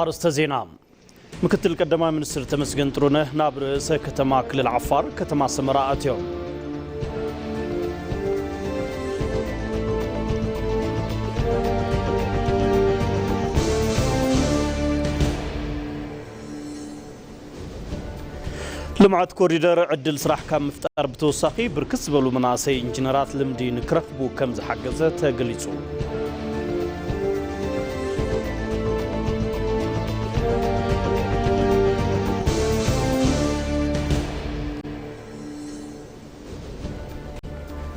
أرسط زينا مكتل قدما منستر تمسجن طرونه ناب رئيس كتما كلل عفار كتما سمراء أتيوم لمعت كوريدر عدل صراح كم مفتقر بتوساقي بركس بلو مناسي انجنرات لمدي نكرخبو كم زحقزة تقليسو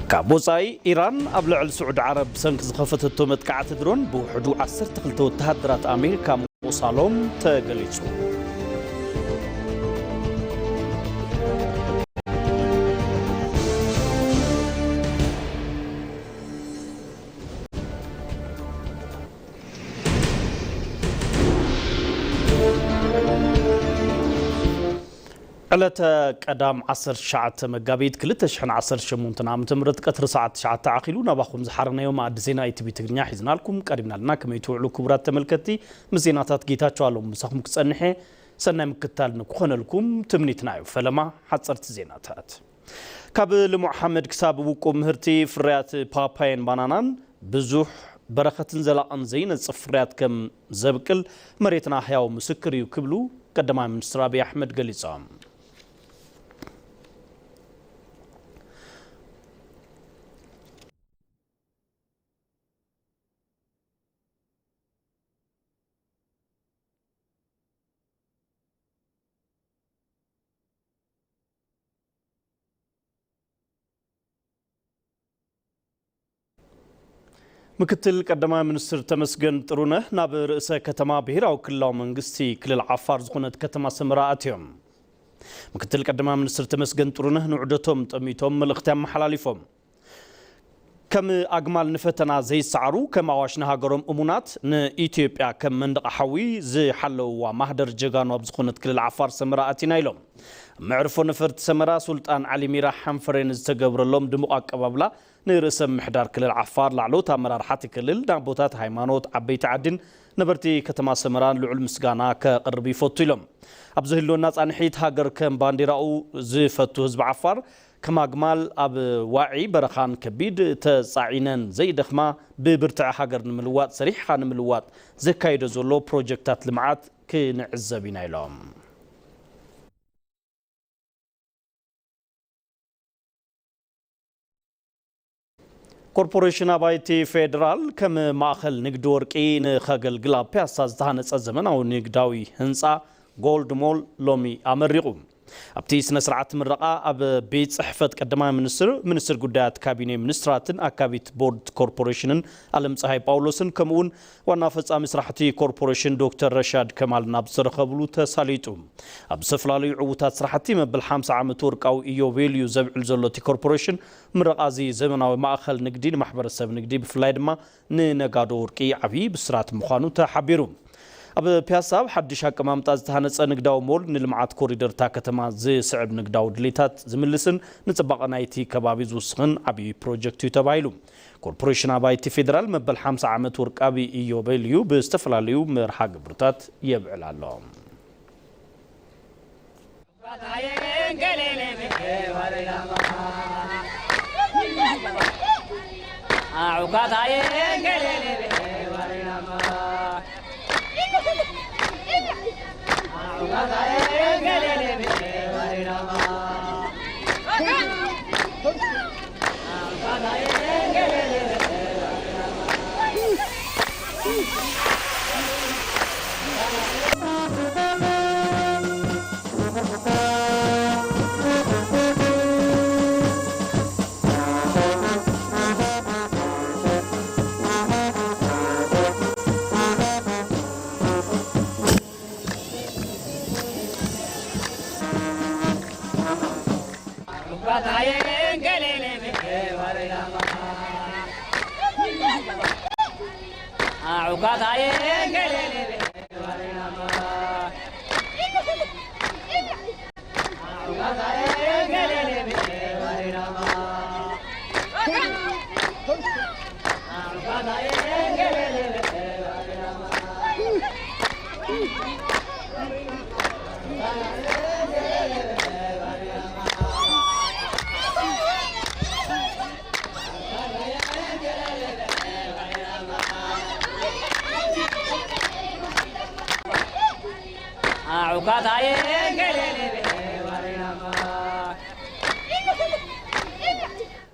كابوساي إيران أبلع السعود عرب سنك زخفت التومت كعت درون بوحدو عسر تخلتو تهدرات أمريكا وصالوم تقليسو علت قدام عصر شعات مقابيد كلتش حن عصر شمونتنا متمرد قطر ساعة شعات تعقيلونا باخو مزحرنا يوم عد زينا ايتبي تقنيا حيزنا لكم قريبنا لنا كما يتوعلو كبرات تملكتي مزيناتات جيتاتشو علوم مساخمو كتصنحي سنة مكتال نكوخنا لكم تمنيتنايو فلما حصرت زيناتات كابل محمد كساب وكو مهرتي فريات باباين بانانان بزوح بركة زلاقن زين الصفريات كم زبكل مريتنا حياو مسكر يكبلو قدما من سرابي أحمد قليصام مكتل قدما منستر تمسجن طرونه ناب رئيس كتما بهراو كلاو منغستي كلل عفار زخونت كتما سمراءتهم مكتل قدما منستر تمسجن طرونه نعدتهم طميتهم ملختام محلاليفهم كم اجمال نفتنا زي سعرو كما واشنا هاغروم امونات ن ايثيوبيا كم مندق حوي زي حلو ومهدر جغانو بزخونت كلل عفار سمراءتنا يلوم معرفو نفرت سمرا سلطان علي ميرا حنفرين زتقبرلهم دمو اقبابلا نرسم محدار كلل عفار لعلو تامرار حاتي كلل دانبوتات هايمانوت عبيت عدن نبرتي كتما سمران لعل مسقانا كقربي فوتو لهم أبزهلو الناس عن حيت هاجر كم بانديراو زفتو هزب عفار كما جمال أب واعي برخان كبيد تسعينن زي دخما ببرتع هاجر نملوات صريح خان نملوات زي كايد زولو بروجكتات لمعات كنعزبين لهم كوربوريشن بايتي فيدرال كم ماخل نقدوركي نخجل قلاب بياساز تهانس الزمن أو نقداوي هنسا جولد مول لومي أمريقوم أبتي سنة سرعة مرقة أب بيت صحفة قدما منستر قدات كابيني منستراتن أكابيت بورد كوربوريشنن ألم صحي باولوسن كمون ونافذ مسرحتي كوربوريشن دكتور رشاد كمال نابسر خبلو تساليتوم أبسفلالي عوتات سرحتي مبل 5 عام تورك أو إيوبيليو زبع الزلوتي كوربوريشن مرقة زي زمناوي ماخل نقدي محبر السب نقدي بفلايدما ننقادوركي عبي بسرات مخانو تحبيروم أب بياساب حدش هكما متاز تهانس نقداو مول نلمعات كوريدر تاكتما زي صعب نقداو دليتات زملسن نتبقى نايتي كبابي زوسخن عبي بروجكتو تبايلو كوربوريشن بايتي فيدرال مبل 5 عام تورك أبي إيوبيليو باستفلاليو مرحا قبرتات يبعل اللهم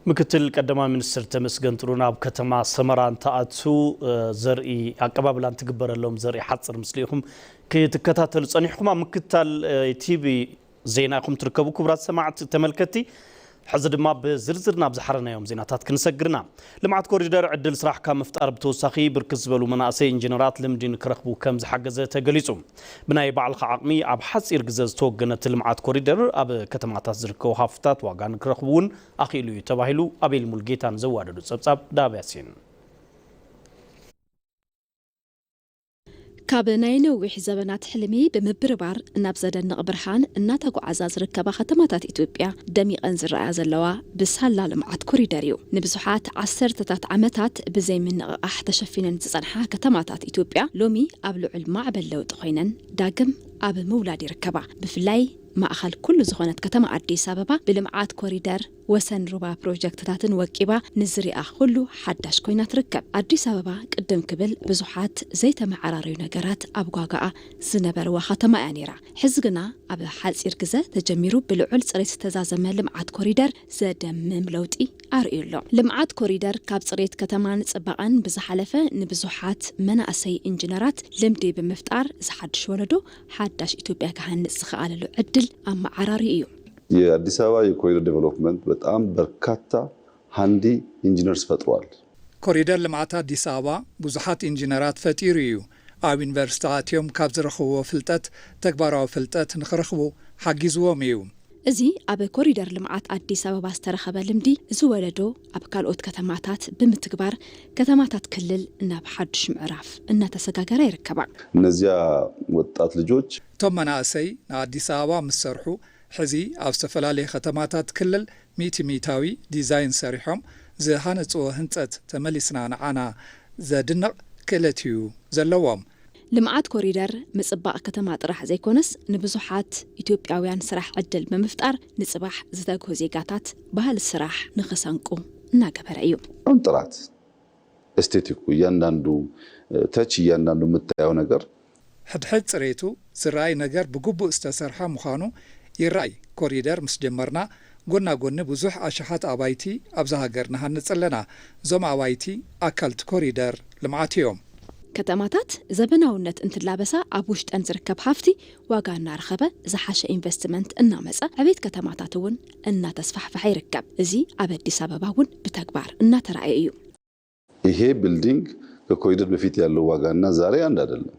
ምክትል ቀዳማይ ሚኒስትር ተመስገን ጥሩነህ ኣብ ከተማ ሰመራ እንተኣቱ ዘርኢ ኣቀባብላን ትግበረሎም ዘርኢ ሓፅር ምስሊኹም ክትከታተሉ ጸኒሕኩም ኣብ ምክትታል ቲቪ ዜናኹም ትርከቡ ክቡራት ሰማዕቲ ተመልከቲ ሕዚ ድማ ብዝርዝር ናብ ዝሓረናዮም ዜናታት ክንሰግርና ልምዓት ኮሪደር ዕድል ስራሕ ካብ ምፍጣር ብተወሳኺ ብርክት ዝበሉ መናእሰይ ኢንጂነራት ልምዲ ንክረኽቡ ከም ዝሓገዘ ተገሊጹ ብናይ ባዕልካ ዓቕሚ ኣብ ሓፂር ግዜ ዝተወገነት ልምዓት ኮሪደር ኣብ ከተማታት ዝርከቡ ሃፍታት ዋጋ ንክረኽቡ እውን ኣኽኢሉ እዩ ተባሂሉ ኣቤል ሙልጌታን ዘዋደዱ ጸብጻብ ዳብያሲን ካብ ናይ ነዊሕ ዘበናት ሕልሚ ብምብርባር ናብ ዘደንቕ ብርሃን እናተጓዓዛ ዝርከባ ከተማታት ኢትዮጵያ ደሚቐን ዝረኣያ ዘለዋ ብሳላ ልምዓት ኮሪደር እዩ ንብዙሓት ዓሰርተታት ዓመታት ብዘይ ምንቕቓሕ ተሸፊነን ዝጸንሓ ከተማታት ኢትዮጵያ ሎሚ ኣብ ልዑል ማዕበል ለውጢ ኮይነን ዳግም ኣብ ምውላድ ይርከባ ብፍላይ ማእኸል ኩሉ ዝኾነት ከተማ ኣዲስ ኣበባ ብልምዓት ኮሪደር ወሰን ሩባ ፕሮጀክትታትን ወቂባ ንዝሪኣ ኩሉ ሓዳሽ ኮይና ትርከብ ኣዲስ ኣበባ ቅድም ክብል ብዙሓት ዘይተመዓራረዩ ነገራት ኣብ ጓጋኣ ዝነበረዋ ከተማ እያ ነይራ ሕዚ ግና ኣብ ሓፂር ግዜ ተጀሚሩ ብልዑል ፅሬት ዝተዛዘመ ልምዓት ኮሪደር ዘደምም ለውጢ ኣርእዩሎ ልምዓት ኮሪደር ካብ ፅሬት ከተማን ጽባቐን ብዝሓለፈ ንብዙሓት መናእሰይ ኢንጂነራት ልምዲ ብምፍጣር ዝሓድሽ ወለዶ ሓዳሽ ኢትዮጵያ ክሃንጽ ዝኽኣለሉ ዕድል አማዓራሪ እዩ የአዲስ አበባ የኮሪደር ዴቨሎፕመንት በጣም በርካታ ሃንዲ ኢንጂነርስ ፈጥሯል ኮሪደር ልምዓት አዲስ አበባ ብዙሓት ኢንጂነራት ፈጢሩ እዩ ኣብ ዩኒቨርሲቲያትዮም ካብ ዝረኽብዎ ፍልጠት ተግባራዊ ፍልጠት ንኽረኽቡ ሓጊዝዎም እዩ እዚ ኣብ ኮሪደር ልምዓት አዲስ ኣበባ ዝተረኸበ ልምዲ ዝወለዶ ኣብ ካልኦት ከተማታት ብምትግባር ከተማታት ክልል ናብ ሓድሽ ምዕራፍ እናተሰጋገረ ይርከባ እነዚያ ወጣት ልጆች ቶም መናእሰይ ንአዲስ ኣበባ ምስ ሰርሑ ሕዚ ኣብ ዝተፈላለየ ከተማታት ክልል ሚታዊ ዲዛይን ሰሪሖም ዝሃነፅዎ ህንፀት ተመሊስና ንዓና ዘድንቕ ክእለት እዩ ዘለዎም ልምዓት ኮሪደር ምጽባቕ ከተማ ጥራሕ ዘይኮነስ ንብዙሓት ኢትዮጵያውያን ስራሕ ዕድል ብምፍጣር ንጽባሕ ዝተግሁ ዜጋታት ባህል ስራሕ ንኽሰንቁ እናገበረ እዩ ጥራት ኤስቴቲኩ እያንዳንዱ ተች እያንዳንዱ የምታየው ነገር ሕድሕድ ጽሬቱ ዝረአይ ነገር ብግቡእ ዝተሰርሐ ምዃኑ ይራይ ኮሪደር ምስ ጀመርና ጎና ጎኒ ብዙሕ ኣሽሓት ኣባይቲ ኣብዛ ሃገር ንሃንጽ ኣለና እዞም ኣባይቲ ኣካልቲ ኮሪደር ልምዓት እዮም ከተማታት ዘበናውነት እንትላበሳ ኣብ ውሽጠን ዝርከብ ሃፍቲ ዋጋ እናረኸበ ዝሓሸ ኢንቨስትመንት እናመፀ ዕቤት ከተማታት እውን እናተስፋሕፈሐ ይርከብ እዚ ኣብ አዲስ ኣበባ እውን ብተግባር እናተራእየ እዩ ይሄ ቢልዲንግ ከኮሪደር በፊት ያለው ዋጋና ዛሬ አንድ አይደለም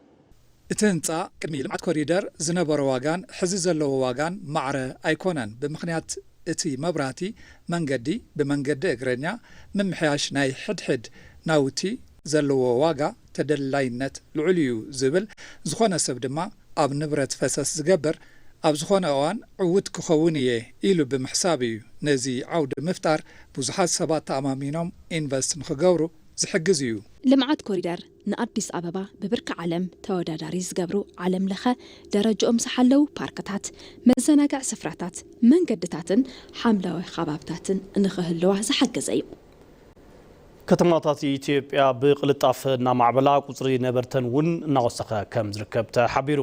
እቲ ህንፃ ቅድሚ ልምዓት ኮሪደር ዝነበረ ዋጋን ሕዚ ዘለዎ ዋጋን ማዕረ ኣይኮነን ብምኽንያት እቲ መብራህቲ መንገዲ ብመንገዲ እግረኛ ምምሕያሽ ናይ ሕድሕድ ናውቲ ዘለዎ ዋጋ ተደላይነት ልዑል እዩ ዝብል ዝኾነ ሰብ ድማ ኣብ ንብረት ፈሰስ ዝገብር ኣብ ዝኾነ እዋን ዕውት ክኸውን እየ ኢሉ ብምሕሳብ እዩ ነዚ ዓውዲ ምፍጣር ብዙሓት ሰባት ተኣማሚኖም ኢንቨስት ንኽገብሩ ዝሕግዝ እዩ ልምዓት ኮሪደር ንአዲስ ኣበባ ብብርኪ ዓለም ተወዳዳሪ ዝገብሩ ዓለም ለኸ ደረጃኦም ዝሓለው ፓርክታት መዘናግዕ ስፍራታት መንገድታትን ሓምለዋይ ከባብታትን ንኽህልዋ ዝሓገዘ እዩ ከተማታት ኢትዮጵያ ብቅልጣፍ እና ማዕበላ ቁጽሪ ነበርተን ውን እናወሰኸ ከም ዝርከብ ተሓቢሩ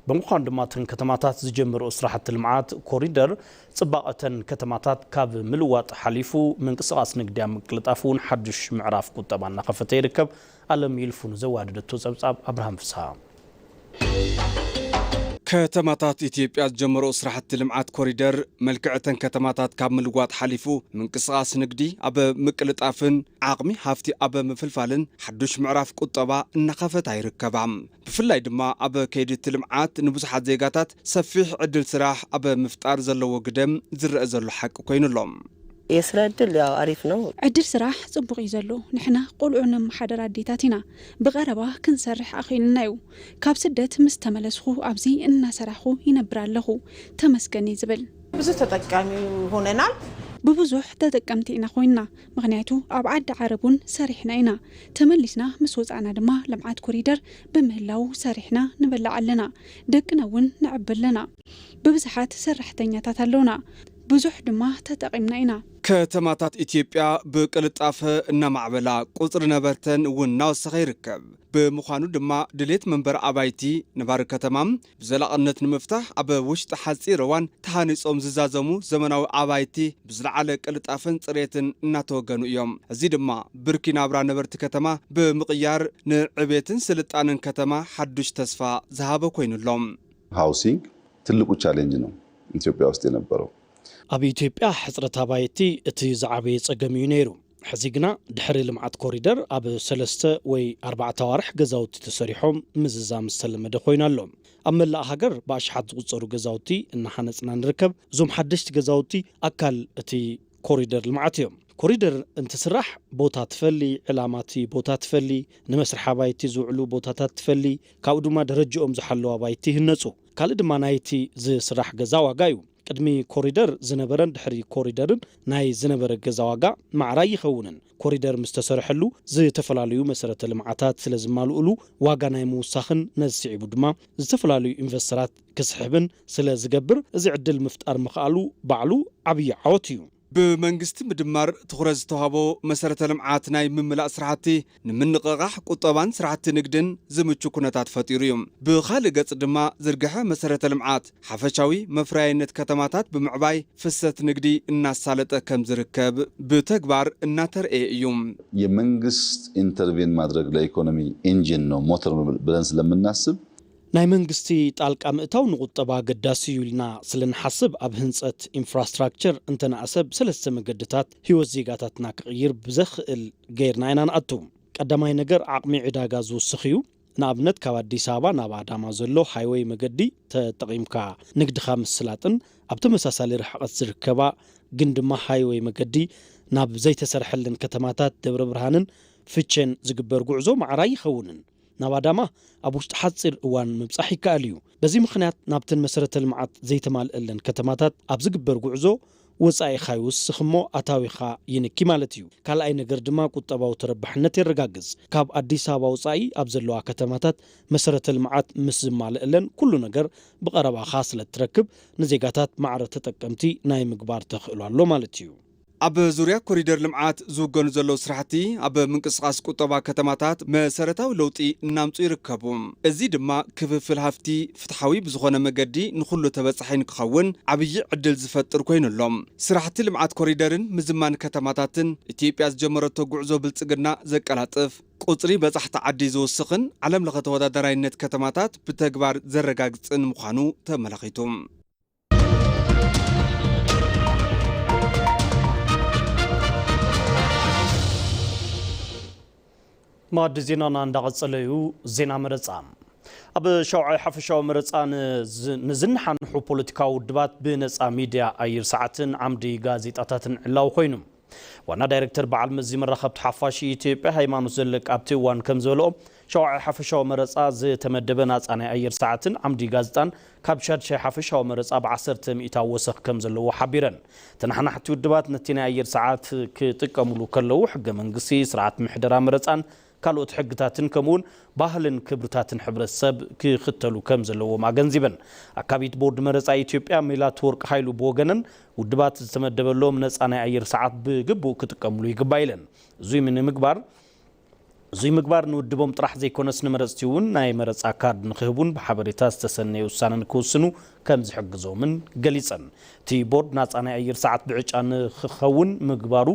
ብምዃኑ ድማ ተን ከተማታት ዝጀመሩ ስራሕቲ ልምዓት ኮሪደር ጽባቐተን ከተማታት ካብ ምልዋጥ ሓሊፉ ምንቅስቓስ ንግዲ ምቅልጣፍ ውን ሓድሽ ምዕራፍ ቁጠባ እናኸፈተ ይርከብ ኣለም ይልፉን ዘዋደደቶ ጸብጻብ አብርሃም ፍስሓ ከተማታት ኢትዮጵያ ዝጀመሩ ስራሕቲ ልምዓት ኮሪደር መልክዕተን ከተማታት ካብ ምልዋጥ ሓሊፉ ምንቅስቓስ ንግዲ ኣብ ምቅልጣፍን ዓቕሚ ሃፍቲ ኣብ ምፍልፋልን ሓዱሽ ምዕራፍ ቁጠባ እናኸፈታ ይርከባ ብፍላይ ድማ ኣብ ከይዲ ልምዓት ንብዙሓት ዜጋታት ሰፊሕ ዕድል ስራሕ ኣብ ምፍጣር ዘለዎ ግደም ዝርአ ዘሎ ሓቂ ኮይኑሎም የስራ ዕድል ያው አሪፍ ነው ዕድል ስራሕ ጽቡቕ እዩ ዘሎ ንሕና ቆልዑና ማሕደር አዴታቲና ብቀረባ ክንሰርሕ ኣኺልና እዩ ካብ ስደት ምስ ተመለስኹ ኣብዚ እናሰራኹ ይነብር ኣለኹ ተመስገን ዝብል ብዙ ተጠቃሚ ሆነናል ብብዙሕ ተጠቀምቲ ኢና ኮይና ምክንያቱ ኣብ ዓዲ ዓረቡን ሰሪሕና ኢና ተመሊስና ምስ ወፃና ድማ ልምዓት ኮሪደር በምህላው ሰሪሕና ንበላዕ ኣለና ደቅና እውን ንዕብለና ብብዙሓት ሰራሕተኛታት ኣለውና ብዙሕ ድማ ተጠቂምና ኢና ከተማታት ኢትዮጵያ ብቅልጣፈ እናማዕበላ ቁፅሪ ነበርተን እውን እናወሰኸ ይርከብ ብምዃኑ ድማ ድሌት መንበር ኣባይቲ ነባሪ ከተማም ብዘላቕነት ንምፍታሕ ኣብ ውሽጢ ሓፂር እዋን ተሃኒፆም ዝዛዘሙ ዘመናዊ ኣባይቲ ብዝለዓለ ቅልጣፈን ፅሬትን እናተወገኑ እዮም እዚ ድማ ብርኪ ናብራ ነበርቲ ከተማ ብምቕያር ንዕቤትን ስልጣንን ከተማ ሓዱሽ ተስፋ ዝሃበ ኮይኑሎም ሃውሲንግ ትልቁ ቻሌንጅ ነው ኢትዮጵያ ውስጥ የነበረው ኣብ ኢትዮጵያ ሕፅረት ኣባይቲ እቲ ዝዓበየ ፀገም እዩ ነይሩ ሕዚ ግና ድሕሪ ልምዓት ኮሪደር ኣብ 3 ወይ 4 ኣዋርሕ ገዛውቲ ተሰሪሖም ምዝዛም ዝተለመደ ኮይኑ ኣሎ ኣብ መላእ ሃገር ብኣሽሓት ዝቁፀሩ ገዛውቲ እናሃነፅና ንርከብ እዞም ሓደሽቲ ገዛውቲ ኣካል እቲ ኮሪደር ልምዓት እዮም ኮሪደር እንትስራሕ ቦታ ትፈሊ ዕላማቲ ቦታ ትፈሊ ንመስርሕ ኣባይቲ ዝውዕሉ ቦታታት ትፈሊ ካብኡ ድማ ደረጃኦም ዝሓለዉ ኣባይቲ ይህነፁ ካልእ ድማ ናይቲ ዝስራሕ ገዛ ዋጋ እዩ ቅድሚ ኮሪደር ዝነበረን ድሕሪ ኮሪደርን ናይ ዝነበረ ገዛ ዋጋ ማዕራይ ይኸውንን ኮሪደር ምስ ተሰርሐሉ ዝተፈላለዩ መሰረተ ልምዓታት ስለ ዝማልኡሉ ዋጋ ናይ ምውሳኽን ነዝስዒቡ ድማ ዝተፈላለዩ ኢንቨስተራት ክስሕብን ስለ ዝገብር እዚ ዕድል ምፍጣር ምኽኣሉ ባዕሉ ዓብዪ ዓወት እዩ ብመንግስቲ ምድማር ትኹረት ዝተዋህቦ መሰረተ ልምዓት ናይ ምምላእ ስራሕቲ ንምንቕቓሕ ቁጠባን ስራሕቲ ንግድን ዝምቹ ኩነታት ፈጢሩ እዩ ብኻልእ ገጽ ድማ ዝርግሐ መሰረተ ልምዓት ሓፈሻዊ መፍረያይነት ከተማታት ብምዕባይ ፍሰት ንግዲ እናሳለጠ ከም ዝርከብ ብተግባር እናተርኤ እዩ የመንግስት ኢንተርቬን ማድረግ ለኢኮኖሚ ኢንጂን ነው ሞተር ብለን ስለምናስብ ናይ መንግስቲ ጣልቃ ምእታው ንቁጠባ ገዳሲ እዩ ኢልና ስለንሓስብ ኣብ ህንፀት ኢንፍራስትራክቸር እንተነኣሰብ ሰለስተ መገድታት ህይወት ዜጋታትና ክቕይር ብዘኽእል ገይርና ኢና ንኣቱ ቀዳማይ ነገር ዓቕሚ ዕዳጋ ዝውስኽ እዩ ንኣብነት ካብ ኣዲስ ኣበባ ናብ ኣዳማ ዘሎ ሃይዌይ መገዲ ተጠቒምካ ንግድኻ ምስላጥን ኣብ ተመሳሳሊ ርሕቐት ዝርከባ ግን ድማ ሃይዌይ መገዲ ናብ ዘይተሰርሐለን ከተማታት ደብረ ብርሃንን ፍቼን ዝግበር ጉዕዞ ማዕራይ ይኸውንን ናብ ኣዳማ ኣብ ውሽጢ ሓፂር እዋን ምብፃሕ ይከኣል እዩ በዚ ምኽንያት ናብተን መሰረተ ልምዓት ዘይተማልአለን ከተማታት ኣብ ዝግበር ጉዕዞ ወፃኢኻ ይውስኽ እሞ ኣታዊኻ ይንኪ ማለት እዩ ካልኣይ ነገር ድማ ቁጠባዊ ተረባሕነት የረጋግፅ ካብ ኣዲስ ኣበባ ወፃኢ ኣብ ዘለዋ ከተማታት መሰረተ ልምዓት ምስ ዝማልአለን ኩሉ ነገር ብቐረባኻ ስለ ትረክብ ንዜጋታት ማዕረ ተጠቀምቲ ናይ ምግባር ተኽእሎ ኣሎ ማለት እዩ ኣብ ዙርያ ኮሪደር ልምዓት ዝውገኑ ዘለዉ ስራሕቲ ኣብ ምንቅስቓስ ቁጠባ ከተማታት መሰረታዊ ለውጢ እናምፁ ይርከቡ እዚ ድማ ክፍፍል ሃፍቲ ፍትሓዊ ብዝኾነ መገዲ ንኩሉ ተበፃሒ ንክኸውን ዓብዪ ዕድል ዝፈጥር ኮይኑሎም ስራሕቲ ልምዓት ኮሪደርን ምዝማን ከተማታትን ኢትዮጵያ ዝጀመረቶ ጉዕዞ ብልፅግና ዘቀላጥፍ ቁፅሪ በፃሕቲ ዓዲ ዝውስኽን ዓለም ለኸ ተወዳዳራይነት ከተማታት ብተግባር ዘረጋግፅን ምዃኑ ተመላኺቱ ማዕድ ዜናና እንዳቐጸለዩ ዜና መረፃ ኣብ ሸውዓይ ሓፈሻዊ መረፃ ንዝንሓንሑ ፖለቲካዊ ውድባት ብነፃ ሚድያ ኣየር ሰዓትን ዓምዲ ጋዜጣታትን ዕላው ኮይኑ ዋና ዳይሬክተር በዓል መዚ መራኸብቲ ሓፋሽ ኢትዮጵያ ሃይማኖት ዘለቅ ኣብቲ እዋን ከም ዝበልኦ ሸውዓይ ሓፈሻዊ መረፃ ዝተመደበ ናፃ ናይ ኣየር ሰዓትን ዓምዲ ጋዜጣን ካብ ሻድሻይ ሓፈሻዊ መረፃ ብ10 ሚእታዊ ወሰኽ ከም ዘለዎ ሓቢረን ተናሕናሕቲ ውድባት ነቲ ናይ ኣየር ሰዓት ክጥቀምሉ ከለዉ ሕገ መንግስቲ ስርዓት ምሕደራ መረፃን ካልኦት ሕግታትን ከምኡውን ባህልን ክብርታትን ሕብረተሰብ ክኽተሉ ከም ዘለዎም ኣገንዚበን ኣካቢት ቦርድ መረፃ ኢትዮጵያ ሜላት ወርቂ ሃይሉ ብወገነን ውድባት ዝተመደበሎም ነፃ ናይ ኣየር ሰዓት ብግቡእ ክጥቀምሉ ይግባ ኢለን እዙይ ምግባር ንውድቦም ጥራሕ ዘይኮነስ ንመረፅቲ እውን ናይ መረፃ ካርድ ንክህቡን ብሓበሬታ ዝተሰነየ ውሳነ ንክውስኑ ከም ዝሕግዞምን ገሊፀን እቲ ቦርድ ናፃ ናይ ኣየር ሰዓት ብዕጫ ንክኸውን ምግባሩ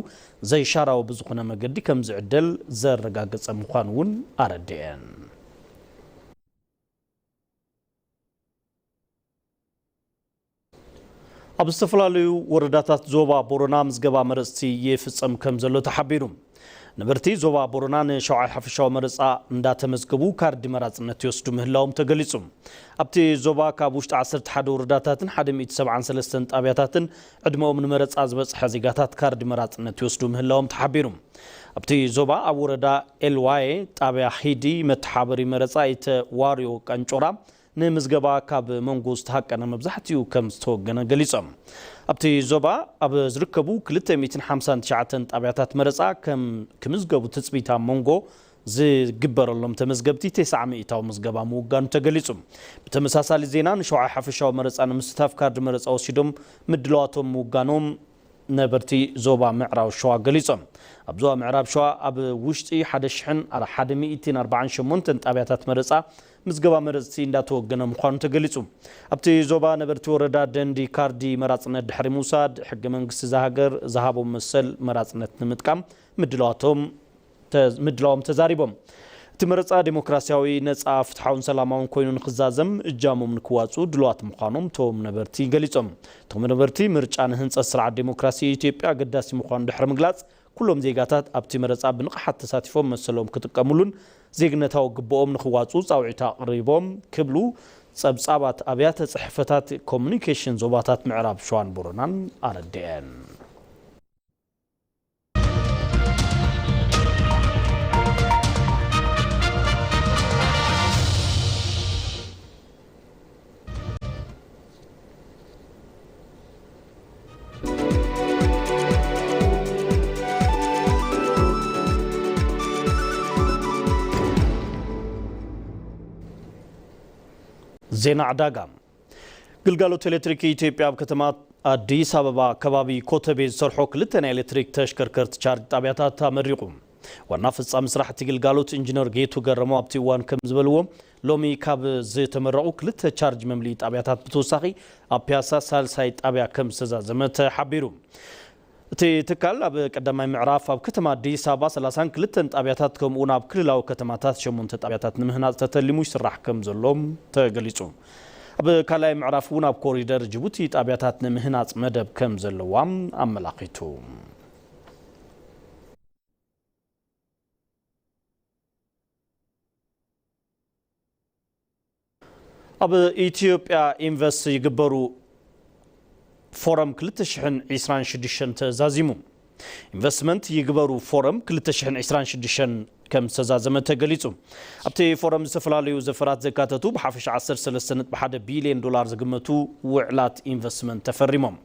ዘይሻራዊ ብዝኾነ መገዲ ከም ዝዕደል ዘረጋገፀ ምዃኑ እውን ኣረድአን ኣብ ዝተፈላለዩ ወረዳታት ዞባ ቦረና ምዝገባ መረፅቲ ይፍፀም ከም ዘሎ ተሓቢሩ ነበርቲ ዞባ ቦረና ንሸውዓይ ሓፈሻዊ መረፃ እንዳተመዝገቡ ካርዲ መራፅነት ይወስዱ ምህላዎም ተገሊጹ ኣብቲ ዞባ ካብ ውሽጢ 11 ወረዳታትን 173 ጣብያታትን ዕድመኦም ንመረፃ ዝበፅሐ ዜጋታት ካርዲ መራፅነት ይወስዱ ምህላዎም ተሓቢሩ ኣብቲ ዞባ ኣብ ወረዳ ኤልዋይ ጣብያ ሂዲ መተሓበሪ መረፃ ዋርዮ ቀንጮራ ንምዝገባ ካብ መንጎ ዝተሃቀነ መብዛሕትኡ ከም ዝተወገነ ገሊፆም ኣብቲ ዞባ ኣብ ዝርከቡ 259 ጣብያታት መረፃ ከም ክምዝገቡ ትፅቢታ መንጎ ዝግበረሎም ተመዝገብቲ 900 ምዝገባ ምውጋኑ ተገሊጹ ብተመሳሳሊ ዜና ንሸውዓይ ሓፈሻዊ መረፃ ንምስታፍ ካርድ መረፃ ወሲዶም ምድለዋቶም ምውጋኖም ነበርቲ ዞባ ምዕራብ ሸዋ ገሊጾም ኣብ ዞባ ምዕራብ ሸዋ ኣብ ውሽጢ 1148 ጣብያታት መረፃ ምዝገባ መረፅቲ እንዳተወገነ ምዃኑ ተገሊጹ ኣብቲ ዞባ ነበርቲ ወረዳ ደንዲ ካርዲ መራፅነት ድሕሪ ምውሳድ ሕገ መንግስቲ ዝሃገር ዝሃቦም መሰል መራፅነት ንምጥቃም ምድላዎም ተዛሪቦም እቲ መረፃ ዲሞክራሲያዊ ነፃ ፍትሓውን ሰላማውን ኮይኑ ንክዛዘም እጃሞም ንክዋፁ ድልዋት ምዃኖም ቶም ነበርቲ ገሊጾም ቶም ነበርቲ ምርጫ ንህንፀት ስርዓት ዲሞክራሲ ኢትዮጵያ ኣገዳሲ ምዃኑ ድሕሪ ምግላጽ ኩሎም ዜጋታት ኣብቲ መረፃ ብንቕሓት ተሳቲፎም መሰሎም ክጥቀሙሉን ዜግነታዊ ግብኦም ንክዋፁ ፃውዒት ኣቕሪቦም ክብሉ ጸብጻባት ኣብያተ ጽሕፈታት ኮሙኒኬሽን ዞባታት ምዕራብ ሸዋን ቦረናን ኣረድአን ዜና ዕዳጋ ግልጋሎት ኤሌክትሪክ ኢትዮጵያ ኣብ ከተማ አዲስ አበባ ከባቢ ኮተቤ ዝሰርሖ ክልተ ናይ ኤሌክትሪክ ተሽከርከርቲ ቻርጅ ጣብያታት ተመሪቑ ዋና ፍጻመ ስራሕቲ ግልጋሎት ኢንጂነር ጌቱ ገረሞ ኣብቲ እዋን ከም ዝበልዎ ሎሚ ካብ ዝተመረቑ ክልተ ቻርጅ መምልኢ ጣብያታት ብተወሳኺ ኣብ ፒያሳ ሳልሳይ ጣብያ ከም ዝተዛዘመ ተሓቢሩ እቲ ትካል ኣብ ቀዳማይ ምዕራፍ ኣብ ከተማ አዲስ አበባ 32 ጣብያታት ከምኡውን ኣብ ክልላዊ ከተማታት 8 ጣብያታት ንምህናፅ ተተሊሙ ይስራሕ ከም ዘሎም ተገሊጹ ኣብ ካልኣይ ምዕራፍ እውን ኣብ ኮሪደር ጅቡቲ ጣብያታት ንምህናፅ መደብ ከም ዘለዋም ኣመላኺቱ ኣብ ኢትዮጵያ ኢንቨስት ይግበሩ ፎረም 2026 ተዛዚሙ ኢንቨስትመንት ይግበሩ ፎረም 2026 ከም ተዛዘመ ተገሊጹ ኣብቲ ፎረም ዝተፈላለዩ ዘፈራት ዘካተቱ ብሓፈሻ 13.1 ቢልዮን ዶላር ዝግመቱ ውዕላት ኢንቨስትመንት ተፈሪሞም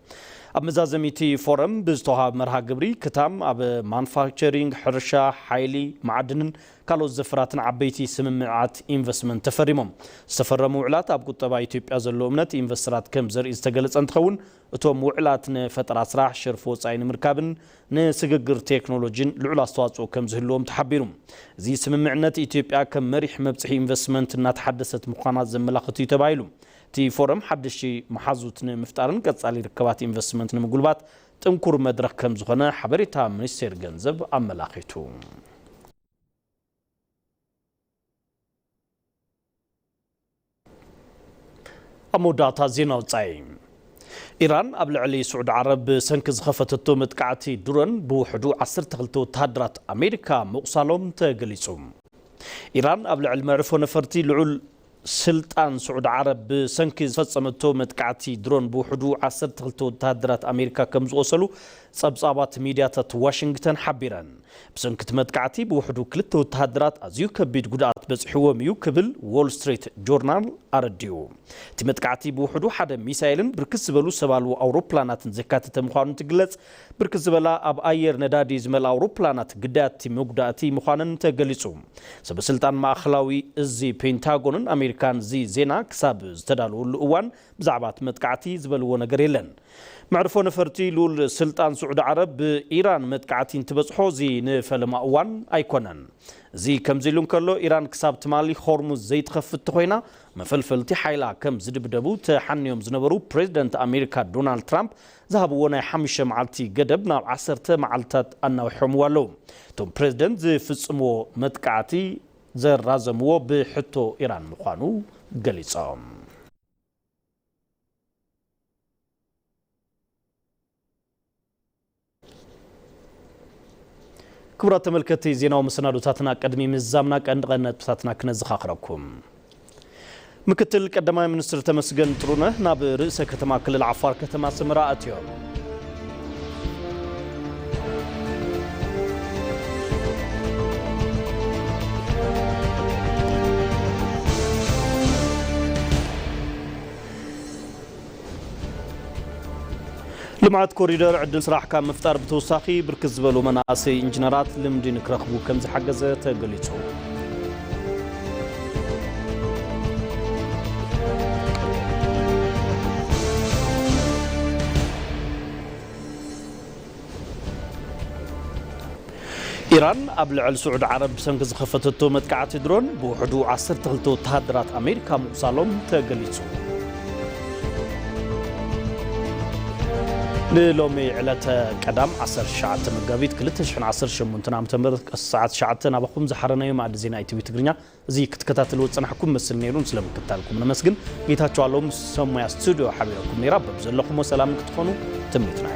ኣብ መዛዘሚቲ ፎረም ብዝተዋሃበ መርሃ ግብሪ ክታም ኣብ ማኑፋክቸሪንግ ሕርሻ ሓይሊ ማዕድንን ካልኦት ዘፈራትን ዓበይቲ ስምምዓት ኢንቨስትመንት ተፈሪሞም ዝተፈረሙ ውዕላት ኣብ ቁጠባ ኢትዮጵያ ዘሎ እምነት ኢንቨስተራት ከም ዘርኢ ዝተገለጸ እንትኸውን እቶም ውዕላት ንፈጠራ ስራሕ ሽርፍ ወጻኢ ንምርካብን ንስግግር ቴክኖሎጂን ልዑል ኣስተዋጽኦ ከም ዝህልዎም ተሓቢሩ እዚ ስምምዕነት ኢትዮጵያ ከም መሪሕ መብጽሒ ኢንቨስትመንት እናተሓደሰት ምዃና ዘመላኽት እዩ ተባሂሉ እቲ ፎረም ሓድሽ መሓዙት ንምፍጣርን ቀጻሊ ርክባት ኢንቨስትመንት ንምጉልባት ጥንኩር መድረኽ ከም ዝኾነ ሓበሬታ ሚኒስቴር ገንዘብ ኣመላኺቱ ኣሞዳታ ዜና ወጻኢ ኢራን ኣብ ልዕሊ ስዑድ ዓረብ ሰንኪ ዝኸፈተቶ መጥቃዕቲ ድሮን ብውሕዱ 12 ወተሃደራት ኣሜሪካ ምቑሳሎም ተገሊጹ ኢራን ኣብ ልዕሊ መዕርፎ ነፈርቲ ልዑል ስልጣን ስዑድ ዓረብ ብሰንኪ ዝፈጸመቶ መጥቃዕቲ ድሮን ብውሕዱ 12 ወተሃደራት ኣሜሪካ ከም ዝቆሰሉ ጸብጻባት ሚድያታት ዋሽንግተን ሓቢረን ብሰንኪ መጥቃዕቲ ብውሕዱ 2 ወተሃደራት ኣዝዩ ከቢድ ጉድኣት በጽሕዎም እዩ ክብል ዎል ስትሪት ጆርናል ኣረዲዩ እቲ መጥቃዕቲ ብውሕዱ ሓደ ሚሳኤልን ብርክት ዝበሉ ሰባልዎ ኣውሮፕላናትን ዘካተተ ምዃኑ ትግለጽ ብርክት ዝበላ ኣብ ኣየር ነዳዲ ዝመልኣ ኣውሮፕላናት ግዳያቲ መጉዳእቲ ምዃነን ተገሊጹ ሰበስልጣን ማእኸላዊ እዚ ፔንታጎንን ኣሜሪካን እዚ ዜና ክሳብ ዝተዳለወሉ እዋን ብዛዕባ መጥቃዕቲ ዝበልዎ ነገር የለን معرفو نفرتي لول سلطان سعود عرب بإيران متقعتي انتبصحو زي نفلم أوان أيكونن زي كم زيلون كله إيران كساب تمالي خورموز زي تخفت تخوينا مفلفلتي حيلا كم زدب دبو تحنيوم زنبرو بريزيدنت أمريكا دونالد ترامب ذهبوا ونا حمشة معلتي قدبنا عسرت معلتات أنه حموالو توم بريزيدنت زي فسمو متقعتي زي رازمو بحطو إيران مخانو قليصام كبرات تملكتي زينا ومسنادوتاتنا قدمي مزامنا قندغنت بتاتنا كنزخاخركم مكتل قدماي منستر تمسجن طرونه ناب رئيس كتما كلل عفار كتما سمراءتيو لمعات كوريدر عدل صراح كان مفتار بتوساخي بركز بلو مناسي انجنرات لمدين كرخبو كم زحجزة تقليتو إيران قبل على سعود عرب سنجز خفتته متكعات درون بوحدو 12 وتهدرات أمريكا مقصالهم تقليتو للومي على قدام 10 شعات مقابيت كلتش حن 10 شمونتنا متمر الساعات شعاتنا بخوم زحرنا يوم عد زينا اي تي في تقرينيا زي كتكتاتلو صنحكم مسل نيرون سلامكتالكم نمسكن جيتاچو علوم سمويا استوديو حبيبكم نيراب بزلكم وسلام كتكونوا تمنيتنا